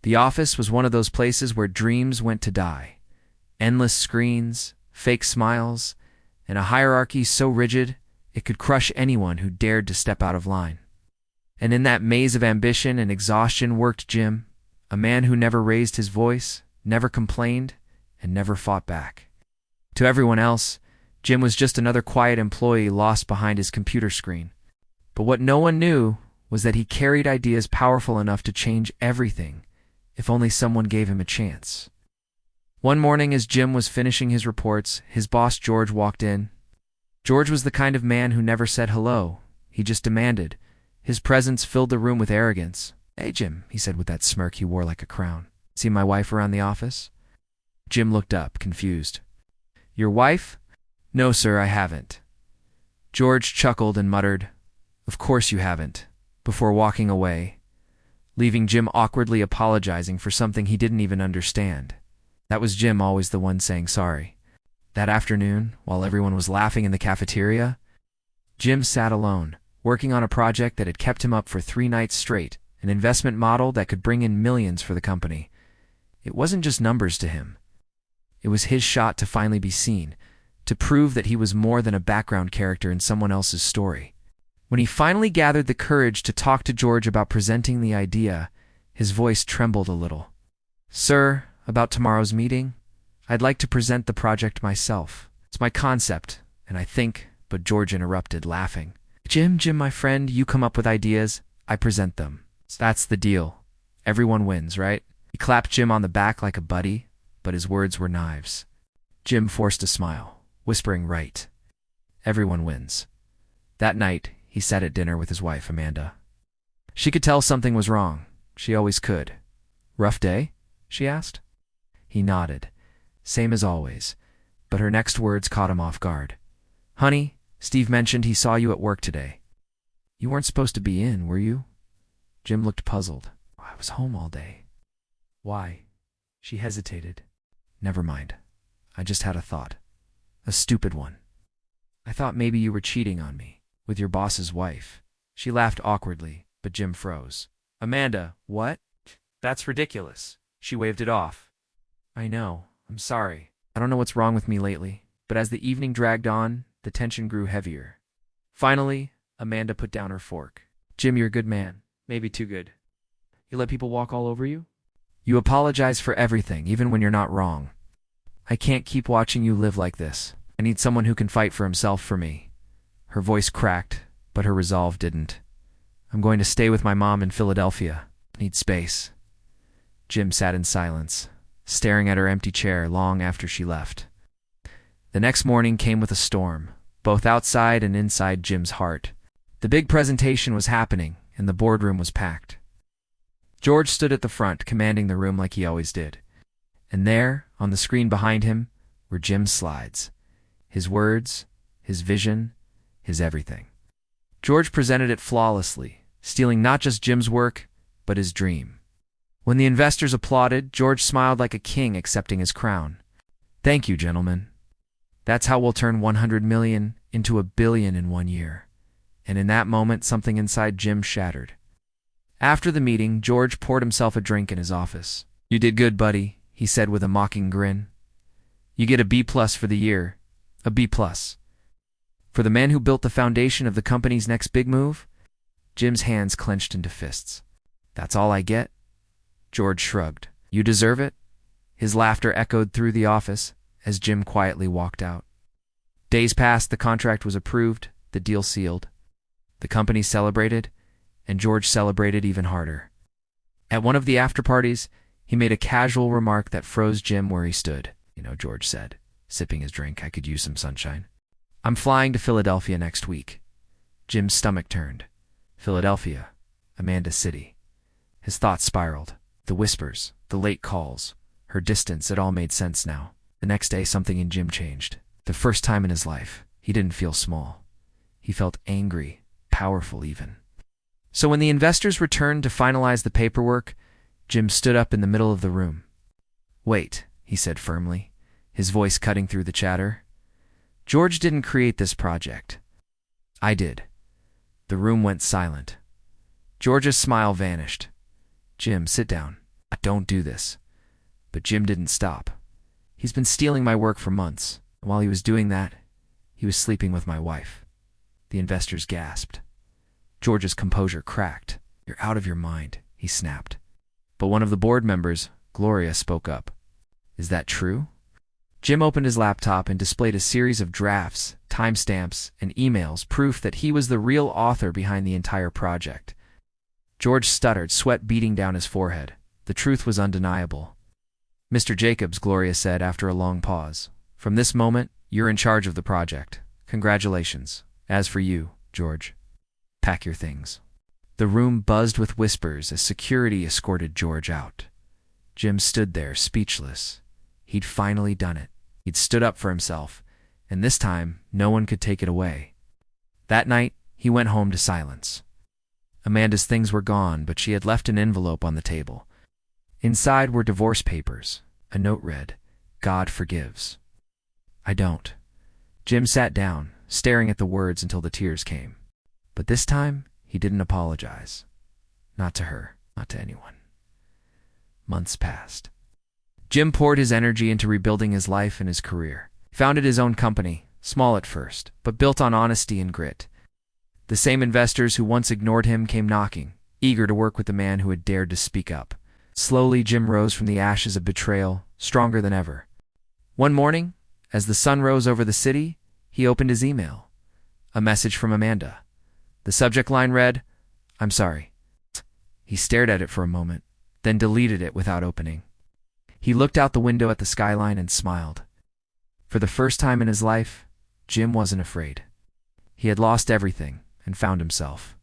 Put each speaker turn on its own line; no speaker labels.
The office was one of those places where dreams went to die. Endless screens, fake smiles, and a hierarchy so rigid it could crush anyone who dared to step out of line. And in that maze of ambition and exhaustion worked Jim, a man who never raised his voice, never complained, and never fought back. To everyone else, Jim was just another quiet employee lost behind his computer screen. But what no one knew was that he carried ideas powerful enough to change everything, if only someone gave him a chance. One morning as Jim was finishing his reports, his boss George walked in. George was the kind of man who never said hello, he just demanded. His presence filled the room with arrogance. "Hey, Jim," he said with that smirk he wore like a crown. "See my wife around the office?" Jim looked up, confused. "Your wife?" "No, sir, I haven't." George chuckled and muttered, "Of course you haven't," before walking away, leaving Jim awkwardly apologizing for something he didn't even understand. That was Jim always the one saying sorry. That afternoon, while everyone was laughing in the cafeteria, Jim sat alone, working on a project that had kept him up for 3 nights straight, an investment model that could bring in millions for the company. It wasn't just numbers to him. It was his shot to finally be seen, to prove that he was more than a background character in someone else's story. When he finally gathered the courage to talk to George about presenting the idea, his voice trembled a little. "Sir, about tomorrow's meeting, I'd like to present the project myself. It's my concept, and I think," but George interrupted, laughing. Jim, my friend, you come up with ideas, I present them. So that's the deal. Everyone wins, right?" He clapped Jim on the back like a buddy, but his words were knives. Jim forced a smile, whispering, "Right. Everyone wins." That night, he sat at dinner with his wife, Amanda. She could tell something was wrong. She always could. "Rough day?" she asked. He nodded. Same as always. But her next words caught him off guard. "Honey, Steve mentioned he saw you at work today. You weren't supposed to be in, were you?" Jim looked puzzled. "I was home all day." "Why?" She hesitated. "Never mind. I just had a thought. A stupid one. I thought maybe you were cheating on me with your boss's wife." She laughed awkwardly, but Jim froze. "Amanda, what? That's ridiculous." She waved it off. "I know. I'm sorry. I don't know what's wrong with me lately." But as the evening dragged on, the tension grew heavier. Finally, Amanda put down her fork. "Jim, you're a good man. Maybe too good. You let people walk all over you? You apologize for everything, even when you're not wrong. I can't keep watching you live like this. I need someone who can fight for himself for me." Her voice cracked, but her resolve didn't. "I'm going to stay with my mom in Philadelphia. I need space." Jim sat in silence, staring at her empty chair long after she left. The next morning came with a storm, both outside and inside Jim's heart. The big presentation was happening, and the boardroom was packed. George stood at the front, commanding the room like he always did. And there, on the screen behind him, were Jim's slides. His words, his vision, his everything. George presented it flawlessly, stealing not just Jim's work, but his dream. When the investors applauded, George smiled like a king accepting his crown. "Thank you, gentlemen. That's how we'll turn 100 million into 1 billion in 1 year." And in that moment, something inside Jim shattered. After the meeting, George poured himself a drink in his office. "You did good, buddy," he said with a mocking grin. "You get a B+ for the year. A B+. For the man who built the foundation of the company's next big move?" Jim's hands clenched into fists. "That's all I get?" George shrugged. "You deserve it." His laughter echoed through the office as Jim quietly walked out. Days passed, the contract was approved, the deal sealed. The company celebrated, and George celebrated even harder. At one of the after-parties, he made a casual remark that froze Jim where he stood. "You know," George said, sipping his drink, "I could use some sunshine. I'm flying to Philadelphia next week." Jim's stomach turned. Philadelphia, Amanda City. His thoughts spiraled. The whispers, the late calls, her distance, it all made sense now. The next day, something in Jim changed. The first time in his life, he didn't feel small. He felt angry, powerful even. So when the investors returned to finalize the paperwork, Jim stood up in the middle of the room. "Wait," he said firmly, his voice cutting through the chatter. "George didn't create this project. I did." The room went silent. George's smile vanished. "Jim, sit down." "A "Don't do this." But Jim didn't stop. "He's been stealing my work for months. And while he was doing that, he was sleeping with my wife." The investors gasped. George's composure cracked. "You're out of your mind," he snapped. But one of the board members, Gloria, spoke up. "Is that true?" Jim opened his laptop and displayed a series of drafts, timestamps, and emails, proof that he was the real author behind the entire project. George stuttered, sweat beating down his forehead. The truth was undeniable. "Mr. Jacobs," Gloria said after a long pause, "from this moment, you're in charge of the project. Congratulations. As for you, George, pack your things." The room buzzed with whispers as security escorted George out. Jim stood there, speechless. He'd finally done it. He'd stood up for himself, and this time, no one could take it away. That night, he went home to silence. Amanda's things were gone, but she had left an envelope on the table. Inside were divorce papers. A note read, "God forgives." "I don't." Jim sat down, staring at the words until the tears came. But this time, he didn't apologize. Not to her, not to anyone. Months passed. Jim poured his energy into rebuilding his life and his career. He founded his own company, small at first, but built on honesty and grit. The same investors who once ignored him came knocking, eager to work with the man who had dared to speak up. Slowly, Jim rose from the ashes of betrayal, stronger than ever. One morning, as the sun rose over the city, he opened his email. A message from Amanda. The subject line read, "I'm sorry." He stared at it for a moment, then deleted it without opening. He looked out the window at the skyline and smiled. For the first time in his life, Jim wasn't afraid. He had lost everything and found himself.